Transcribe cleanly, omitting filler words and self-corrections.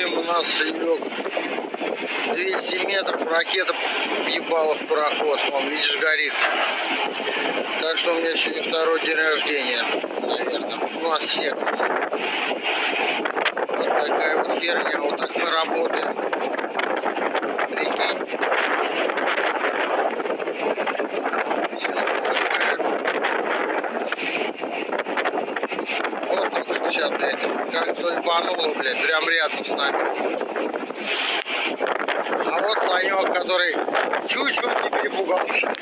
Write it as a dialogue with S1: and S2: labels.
S1: у нас Санек 200 метров, ракета въебала в пароход, вон, видишь, горит. Так что у меня сегодня второй день рождения, наверное. У нас всех. Вот такая вот херня, вот так мы работаем. Прикинь. Вот только что сейчас, блядь, как-то ебануло, блядь, прям рядом с нами. А вот Санек, который чуть-чуть не перепугался.